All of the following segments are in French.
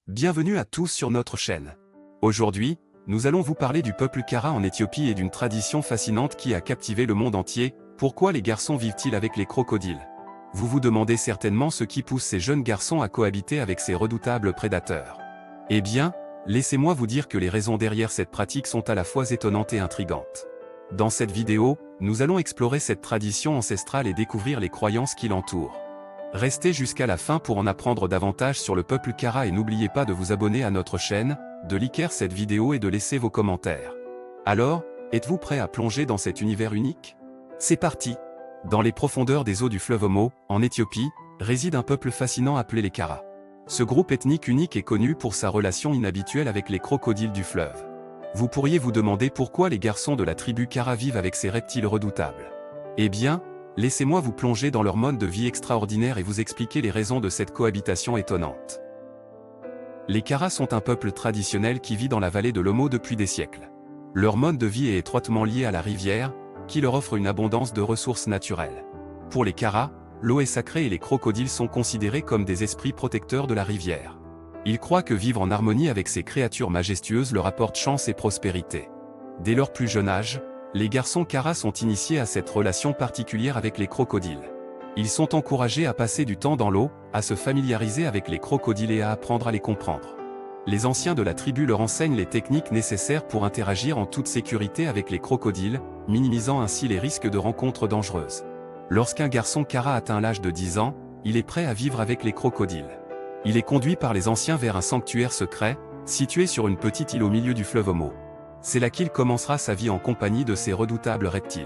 Bienvenue à tous sur notre chaîne. Aujourd'hui, nous allons vous parler du peuple Kara en Éthiopie et d'une tradition fascinante qui a captivé le monde entier. Pourquoi les garçons vivent-ils avec les crocodiles? Vous vous demandez certainement ce qui pousse ces jeunes garçons à cohabiter avec ces redoutables prédateurs. Eh bien, laissez-moi vous dire que les raisons derrière cette pratique sont à la fois étonnantes et intrigantes. Dans cette vidéo, nous allons explorer cette tradition ancestrale et découvrir les croyances qui l'entourent. Restez jusqu'à la fin pour en apprendre davantage sur le peuple Kara et n'oubliez pas de vous abonner à notre chaîne, de liker cette vidéo et de laisser vos commentaires. Alors, êtes-vous prêt à plonger dans cet univers unique? C'est parti! Dans les profondeurs des eaux du fleuve Omo, en Éthiopie, réside un peuple fascinant appelé les Kara. Ce groupe ethnique unique est connu pour sa relation inhabituelle avec les crocodiles du fleuve. Vous pourriez vous demander pourquoi les garçons de la tribu Kara vivent avec ces reptiles redoutables. Eh bien, laissez-moi vous plonger dans leur mode de vie extraordinaire et vous expliquer les raisons de cette cohabitation étonnante. Les Kara sont un peuple traditionnel qui vit dans la vallée de l'Omo depuis des siècles. Leur mode de vie est étroitement lié à la rivière, qui leur offre une abondance de ressources naturelles. Pour les Kara, l'eau est sacrée et les crocodiles sont considérés comme des esprits protecteurs de la rivière. Ils croient que vivre en harmonie avec ces créatures majestueuses leur apporte chance et prospérité. Dès leur plus jeune âge, les garçons Kara sont initiés à cette relation particulière avec les crocodiles. Ils sont encouragés à passer du temps dans l'eau, à se familiariser avec les crocodiles et à apprendre à les comprendre. Les anciens de la tribu leur enseignent les techniques nécessaires pour interagir en toute sécurité avec les crocodiles, minimisant ainsi les risques de rencontres dangereuses. Lorsqu'un garçon Kara atteint l'âge de 10 ans, il est prêt à vivre avec les crocodiles. Il est conduit par les anciens vers un sanctuaire secret, situé sur une petite île au milieu du fleuve Omo. C'est là qu'il commencera sa vie en compagnie de ces redoutables reptiles.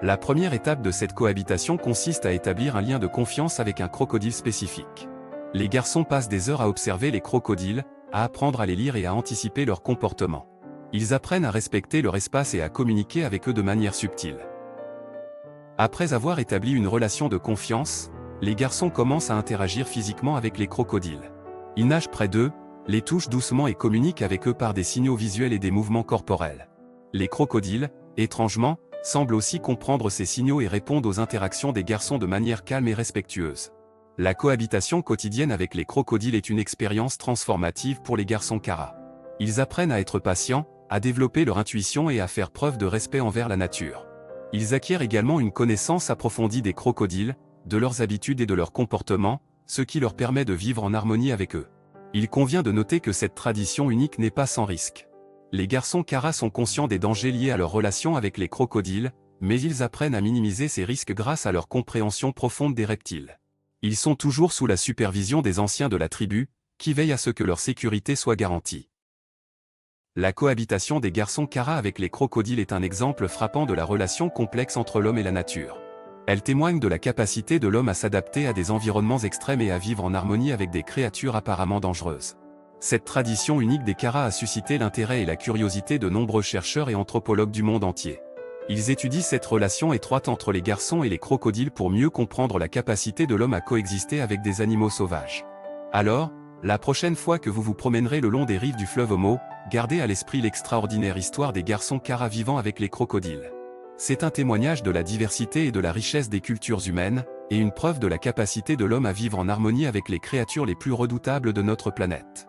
La première étape de cette cohabitation consiste à établir un lien de confiance avec un crocodile spécifique. Les garçons passent des heures à observer les crocodiles, à apprendre à les lire et à anticiper leur comportement. Ils apprennent à respecter leur espace et à communiquer avec eux de manière subtile. Après avoir établi une relation de confiance, les garçons commencent à interagir physiquement avec les crocodiles. Ils nagent près d'eux, les touchent doucement et communiquent avec eux par des signaux visuels et des mouvements corporels. Les crocodiles, étrangement, semblent aussi comprendre ces signaux et répondent aux interactions des garçons de manière calme et respectueuse. La cohabitation quotidienne avec les crocodiles est une expérience transformative pour les garçons Kara. Ils apprennent à être patients, à développer leur intuition et à faire preuve de respect envers la nature. Ils acquièrent également une connaissance approfondie des crocodiles, de leurs habitudes et de leur comportement, ce qui leur permet de vivre en harmonie avec eux. Il convient de noter que cette tradition unique n'est pas sans risque. Les garçons Kara sont conscients des dangers liés à leur relation avec les crocodiles, mais ils apprennent à minimiser ces risques grâce à leur compréhension profonde des reptiles. Ils sont toujours sous la supervision des anciens de la tribu, qui veillent à ce que leur sécurité soit garantie. La cohabitation des garçons Kara avec les crocodiles est un exemple frappant de la relation complexe entre l'homme et la nature. Elle témoigne de la capacité de l'homme à s'adapter à des environnements extrêmes et à vivre en harmonie avec des créatures apparemment dangereuses. Cette tradition unique des Kara a suscité l'intérêt et la curiosité de nombreux chercheurs et anthropologues du monde entier. Ils étudient cette relation étroite entre les garçons et les crocodiles pour mieux comprendre la capacité de l'homme à coexister avec des animaux sauvages. Alors, la prochaine fois que vous vous promènerez le long des rives du fleuve Omo, gardez à l'esprit l'extraordinaire histoire des garçons Kara vivant avec les crocodiles. C'est un témoignage de la diversité et de la richesse des cultures humaines, et une preuve de la capacité de l'homme à vivre en harmonie avec les créatures les plus redoutables de notre planète.